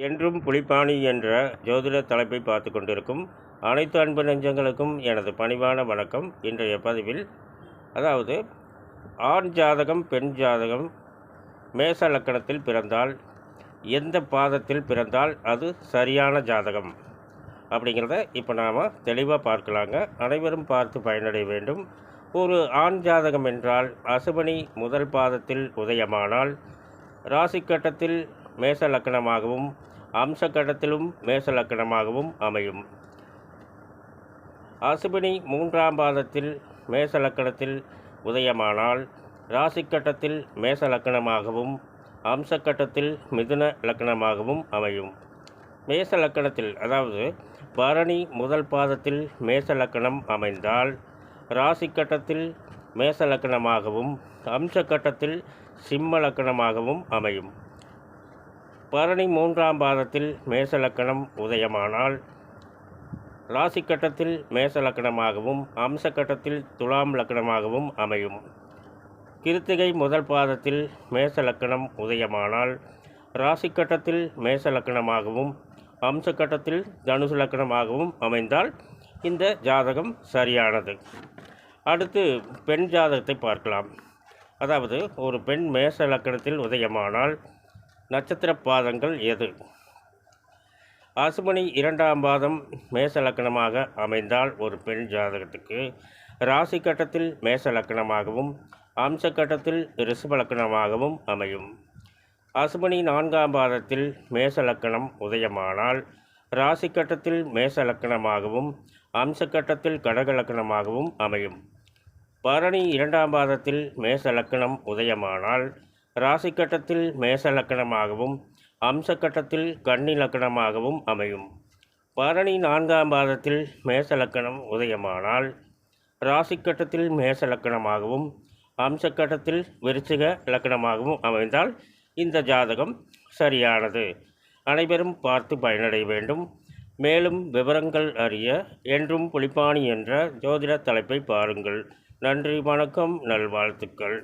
என்றும் புலிப்பாணி என்ற ஜோதிட தலைப்பை பார்த்து கொண்டிருக்கும் அனைத்து அன்பு நெஞ்சங்களுக்கும் எனது பணிவான வணக்கம். இன்றைய பதிவில் அதாவது ஆண் ஜாதகம் பெண் ஜாதகம் மேச லக்கணத்தில் பிறந்தால் எந்த பாதத்தில் பிறந்தால் அது சரியான ஜாதகம் அப்படிங்கிறத இப்போ நாம் தெளிவாக பார்க்கலாங்க. அனைவரும் பார்த்து பயனடைய வேண்டும். ஒரு ஆண் ஜாதகம் என்றால் அசுபனி முதல் பாதத்தில் உதயமானால் ராசி கட்டத்தில் மேச லக்கணமாகவும் அம்ச கட்டத்திலும் மேச லக்கணமாகவும் அமையும். அசுபினி மூன்றாம் பாதத்தில் மேச லக்கணத்தில் உதயமானால் ராசி கட்டத்தில் மேச லக்கணமாகவும் அம்ச கட்டத்தில் மிதுன லக்கணமாகவும் அமையும். மேச லக்கணத்தில் அதாவது பரணி முதல் பாதத்தில் மேச லக்கணம் அமைந்தால் ராசி கட்டத்தில் மேச லக்கணமாகவும் அம்ச கட்டத்தில் சிம்ம லக்கணமாகவும் அமையும். பரணி மூன்றாம் பாதத்தில் மேச லக்கணம் உதயமானால் ராசி கட்டத்தில் மேச லக்கணமாகவும் அம்ச கட்டத்தில் துலாம் லக்கணமாகவும் அமையும். கிருத்திகை முதல் பாதத்தில் மேச லக்கணம் உதயமானால் ராசி கட்டத்தில் மேச லக்கணமாகவும் அம்ச கட்டத்தில் தனுசு லக்கணமாகவும் அமைந்தால் இந்த ஜாதகம் சரியானது. அடுத்து பெண் ஜாதகத்தை பார்க்கலாம். அதாவது ஒரு பெண் மேச லக்கணத்தில் உதயமானால் நட்சத்திர பாதங்கள் எது? அசுபனி இரண்டாம் பாதம் மேச லக்கணமாக அமைந்தால் ஒரு பெண் ஜாதகத்துக்கு ராசி கட்டத்தில் மேச லக்கணமாகவும் அம்ச கட்டத்தில் ரிஷப லக்கணமாகவும் அமையும். அசுபனி நான்காம் பாதத்தில் மேச லக்கணம் உதயமானால் ராசி கட்டத்தில் மேச லக்கணமாகவும் அம்ச கட்டத்தில் கடக லக்கணமாகவும் அமையும். பரணி இரண்டாம் பாதத்தில் மேச லக்கணம் உதயமானால் ராசி கட்டத்தில் மேச லக்கணமாகவும் அம்ச கட்டத்தில் கன்னி லக்கணமாகவும் அமையும். பரணி நான்காம் பாதத்தில் மேச லக்கணம் உதயமானால் ராசி கட்டத்தில் மேச லக்கணமாகவும் அம்ச கட்டத்தில் விருச்சிக லக்கணமாகவும் அமைந்தால் இந்த ஜாதகம் சரியானது. அனைவரும் பார்த்து பயனடைய வேண்டும். மேலும் விவரங்கள் அறிய என்றும் புலிப்பாணி என்ற ஜோதிட தலைப்பை பாருங்கள். நன்றி, வணக்கம், நல்வாழ்த்துக்கள்.